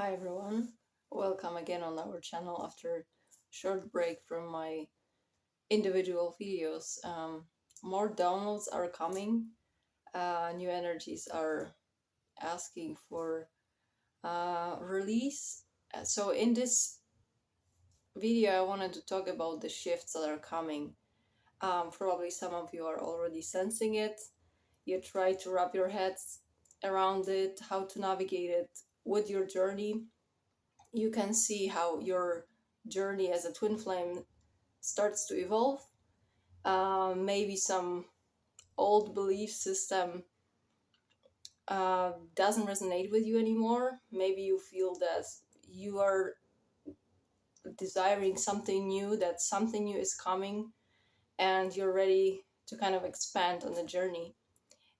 Hi everyone, welcome again on our channel after short break from my individual videos. More downloads are coming, new energies are asking for release. So in this video I wanted to talk about the shifts that are coming. Probably some of you are already sensing it. You try to wrap your heads around it, how to navigate it with your journey. You can see how your journey as a twin flame starts to evolve. Maybe some old belief system doesn't resonate with you anymore. Maybe you feel that you are desiring something new, that something new is coming, and you're ready to kind of expand on the journey.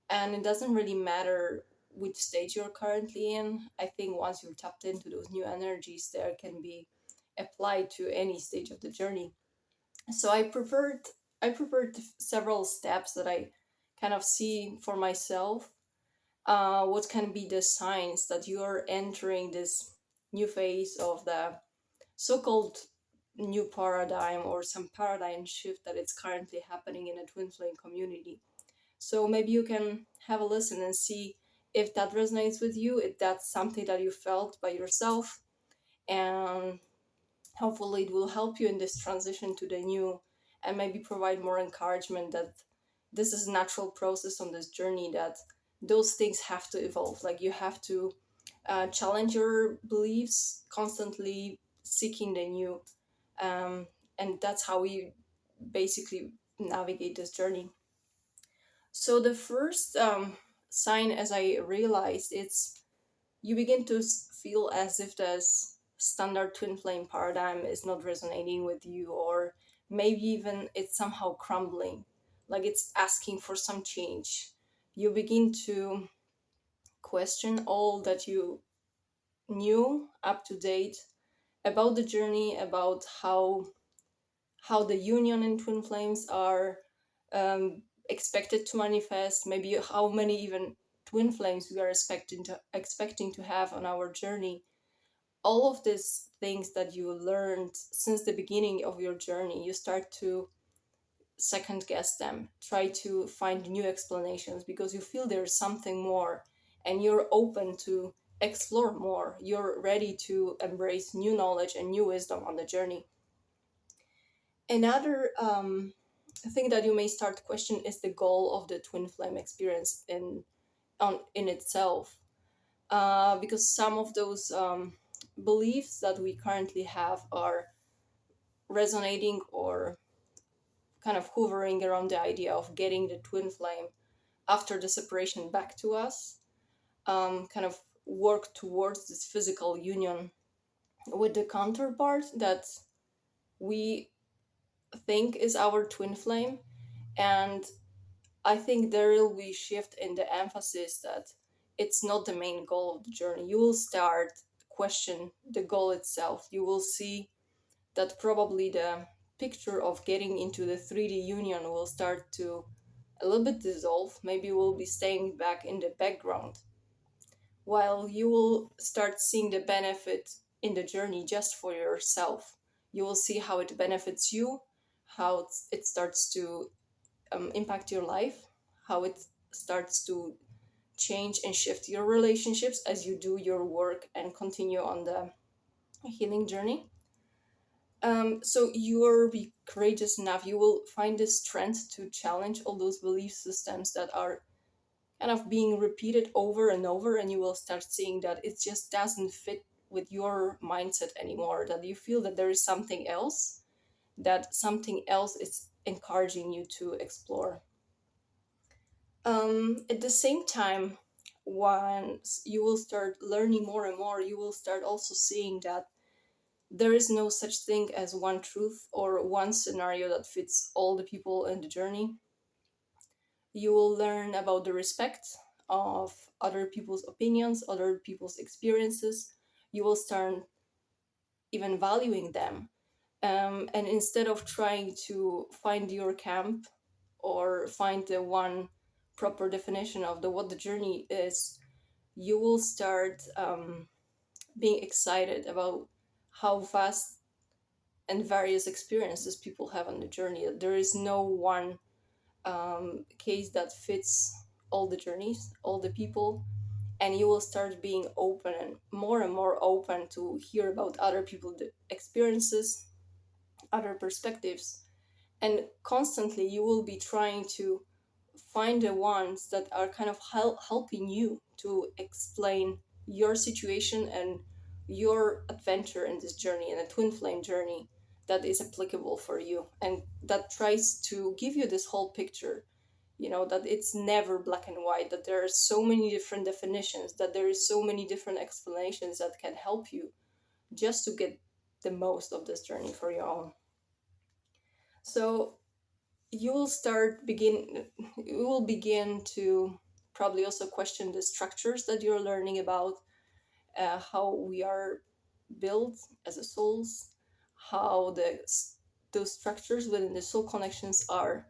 And it doesn't really matter which stage you're currently in. I think once you're tapped into those new energies, there can be applied to any stage of the journey. So I prepared several steps that I kind of see for myself. What can be the signs that you are entering this new phase of the so-called new paradigm or some paradigm shift that is currently happening in a twin flame community. So maybe you can have a listen and see if that resonates with you, if that's something that you felt by yourself, and hopefully it will help you in this transition to the new, and maybe provide more encouragement that this is a natural process on this journey, that those things have to evolve. Like you have to challenge your beliefs, constantly seeking the new, um, and that's how we basically navigate this journey. So the first sign, as I realized, it's you begin to feel as if this standard twin flame paradigm is not resonating with you, or maybe even it's somehow crumbling, like it's asking for some change. You begin to question all that you knew up to date about the journey, about how the union in twin flames are expected to manifest, maybe how many even twin flames we are expecting to have on our journey. All of these things that you learned since the beginning of your journey, you start to second guess them, try to find new explanations because you feel there's something more, and you're open to explore more. You're ready to embrace new knowledge and new wisdom on the journey. Another thing that you may start to question is the goal of the twin flame experience in itself, because some of those beliefs that we currently have are resonating or kind of hovering around the idea of getting the twin flame after the separation back to us, kind of work towards this physical union with the counterpart that we think is our twin flame. And I think there will be shift in the emphasis that it's not the main goal of the journey. You will start question the goal itself. You will see that probably the picture of getting into the 3D union will start to a little bit dissolve. Maybe we'll be staying back in the background, while you will start seeing the benefit in the journey just for yourself. You will see how it benefits you, how it starts to impact your life, how it starts to change and shift your relationships as you do your work and continue on the healing journey. So you will be courageous enough. You will find the strength to challenge all those belief systems that are kind of being repeated over and over, and you will start seeing that it just doesn't fit with your mindset anymore. That you feel that there is something else, that something else is encouraging you to explore. At the same time, once you will start learning more and more, you will start also seeing that there is no such thing as one truth or one scenario that fits all the people in the journey. You will learn about the respect of other people's opinions, other people's experiences. You will start even valuing them. And instead of trying to find your camp or find the one proper definition of what the journey is, you will start being excited about how vast and various experiences people have on the journey. There is no one case that fits all the journeys, all the people, and you will start being open and more open to hear about other people's experiences, other perspectives, and constantly you will be trying to find the ones that are kind of helping you to explain your situation and your adventure in this journey, in a twin flame journey, that is applicable for you and that tries to give you this whole picture. You know, that it's never black and white, that there are so many different definitions, that there is so many different explanations that can help you just to get the most of this journey for your own. So you will you will begin to probably also question the structures that you're learning about, how we are built as a souls, how those structures within the soul connections are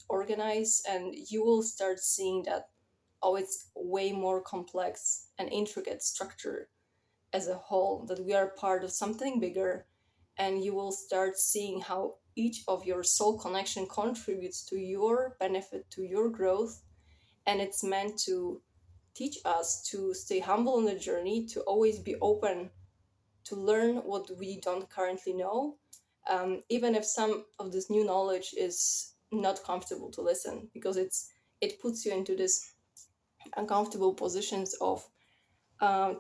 organized, and you will start seeing that, oh, it's way more complex and intricate structure as a whole, that we are part of something bigger. And you will start seeing how each of your soul connection contributes to your benefit, to your growth, and it's meant to teach us to stay humble on the journey, to always be open to learn what we don't currently know, even if some of this new knowledge is not comfortable to listen, because it puts you into this uncomfortable positions of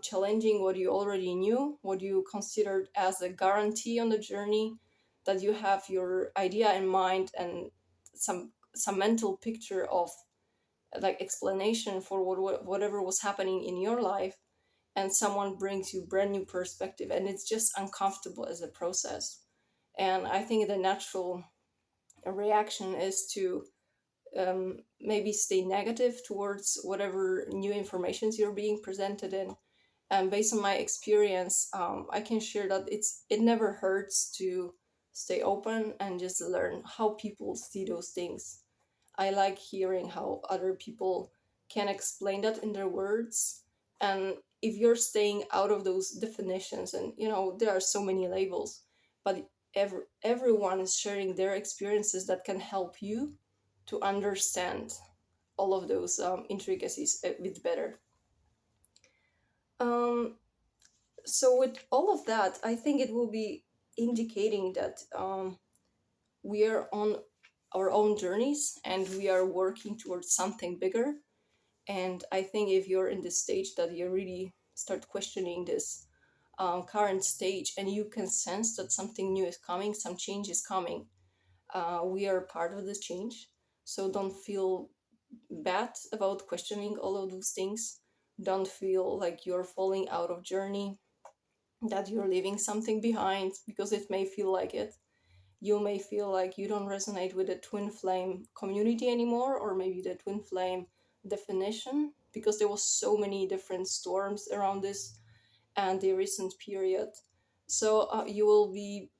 challenging what you already knew, what you considered as a guarantee on the journey, that you have your idea in mind and some mental picture of like explanation for whatever was happening in your life, and someone brings you brand new perspective, and it's just uncomfortable as a process. And I think the natural reaction is to maybe stay negative towards whatever new informations you're being presented in. And based on my experience, I can share that it never hurts to stay open and just learn how people see those things. I like hearing how other people can explain that in their words. And if you're staying out of those definitions, and you know, there are so many labels, but everyone is sharing their experiences that can help you to understand all of those intricacies a bit better. Um, so, with all of that, I think it will be indicating that we are on our own journeys and we are working towards something bigger. And I think if you're in this stage that you really start questioning this current stage, and you can sense that something new is coming, some change is coming, we are part of this change. So don't feel bad about questioning all of those things. Don't feel like you're falling out of journey, that you're leaving something behind, because it may feel like it. You may feel like you don't resonate with the twin flame community anymore, or maybe the twin flame definition, because there was so many different storms around this and the recent period. So you will be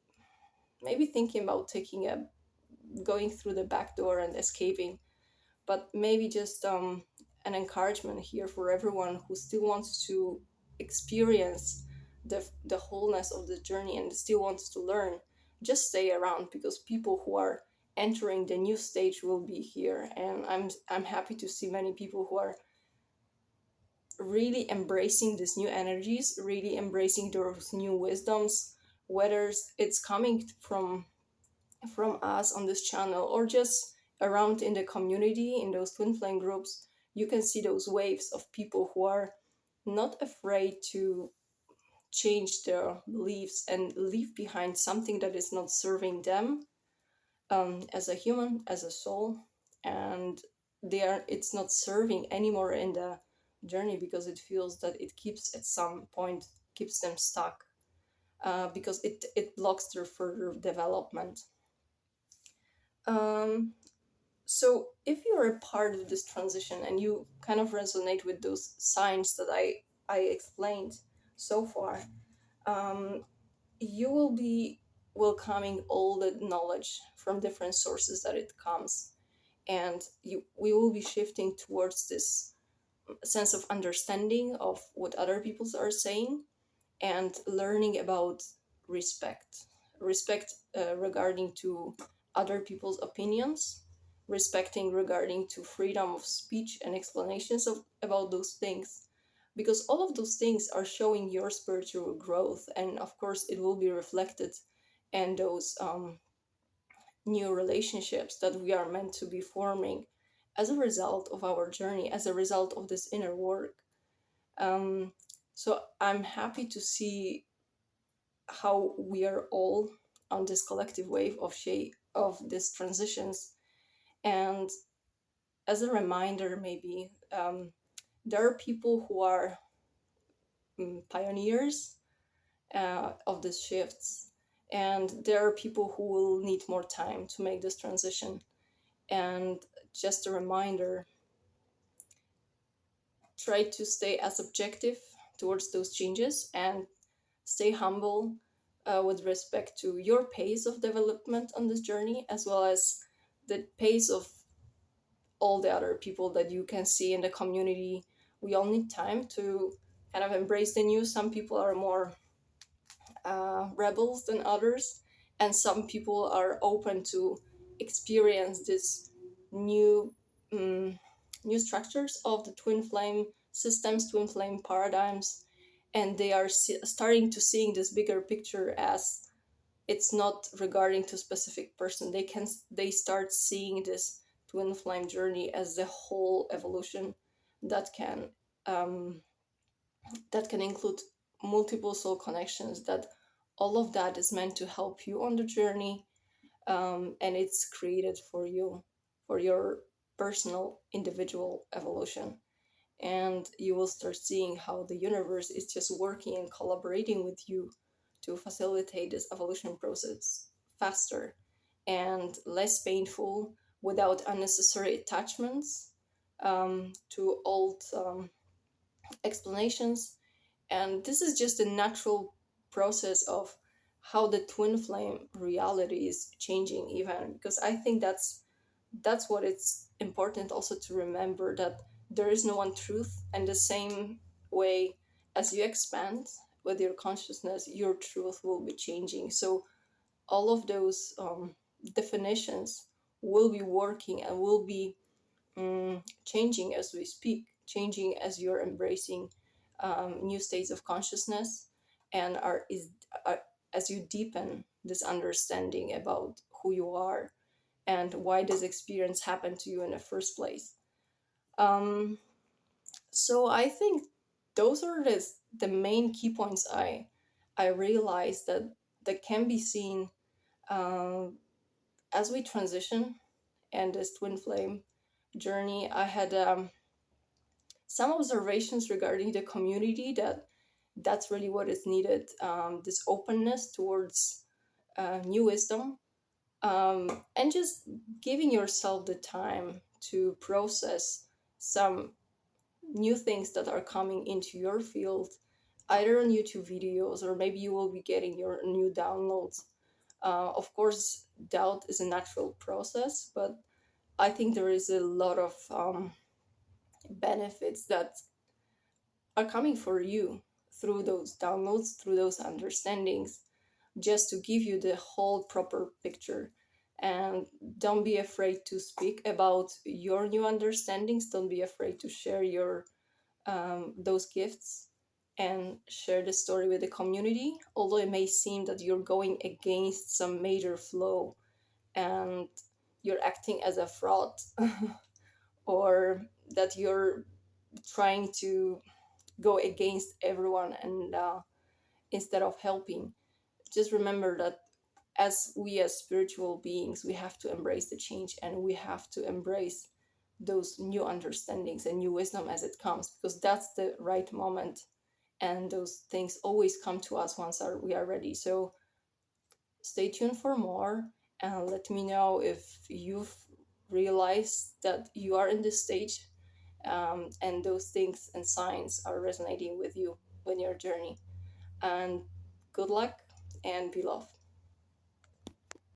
maybe thinking about taking a going through the back door and escaping, but maybe just an encouragement here for everyone who still wants to experience the wholeness of the journey and still wants to learn. Just stay around, because people who are entering the new stage will be here, and I'm happy to see many people who are really embracing these new energies, really embracing those new wisdoms, whether it's coming from us on this channel or just around in the community, in those twin flame groups. You can see those waves of people who are not afraid to change their beliefs and leave behind something that is not serving them, as a human, as a soul. And it's not serving anymore in the journey, because it feels that it keeps at some point keeps them stuck, because it blocks their further development. um, So, if you're a part of this transition and you kind of resonate with those signs that I explained so far, um, you will be welcoming all the knowledge from different sources that it comes, and we will be shifting towards this sense of understanding of what other people are saying, and learning about respect. Respect regarding to other people's opinions, respecting regarding to freedom of speech and explanations of about those things, because all of those things are showing your spiritual growth, and of course it will be reflected in those new relationships that we are meant to be forming as a result of our journey, as a result of this inner work. um, so I'm happy to see how we are all on this collective wave of shape of these transitions. And as a reminder, maybe there are people who are pioneers of these shifts, and there are people who will need more time to make this transition. And just a reminder, try to stay as objective towards those changes and stay humble with respect to your pace of development on this journey, as well as the pace of all the other people that you can see in the community. We all need time to kind of embrace the new. Some people are more rebels than others, and some people are open to experience this new um, new structures of the twin flame systems, twin flame paradigms, and they are starting to seeing this bigger picture as it's not regarding to specific person. They start seeing this twin flame journey as the whole evolution that can um, that can include multiple soul connections, that all of that is meant to help you on the journey, and it's created for you, for your personal individual evolution. And you will start seeing how the universe is just working and collaborating with you to facilitate this evolution process faster and less painful, without unnecessary attachments to old explanations. And this is just a natural process of how the twin flame reality is changing, even because I think that's what it's important also to remember, that there is no one truth, and the same way as you expand with your consciousness, your truth will be changing. So all of those definitions will be working and will be changing as we speak, changing as you're embracing new states of consciousness, and as you deepen this understanding about who you are and why this experience happened to you in the first place. Um, so I think those are the main key points I realized that can be seen um, as we transition and this twin flame journey. I had some observations regarding the community, that's really what is needed, this openness towards new wisdom, and just giving yourself the time to process some new things that are coming into your field, either on YouTube videos, or maybe you will be getting your new downloads. Of course, doubt is a natural process, but I think there is a lot of benefits that are coming for you through those downloads, through those understandings, just to give you the whole proper picture. And don't be afraid to speak about your new understandings. Don't be afraid to share your those gifts and share the story with the community. Although it may seem that you're going against some major flow and you're acting as a fraud, or that you're trying to go against everyone and instead of helping, just remember that as spiritual beings, we have to embrace the change, and we have to embrace those new understandings and new wisdom as it comes, because that's the right moment, and those things always come to us once we are ready. So stay tuned for more, and let me know if you've realized that you are in this stage, and those things and signs are resonating with you when your journey. And good luck and be loved.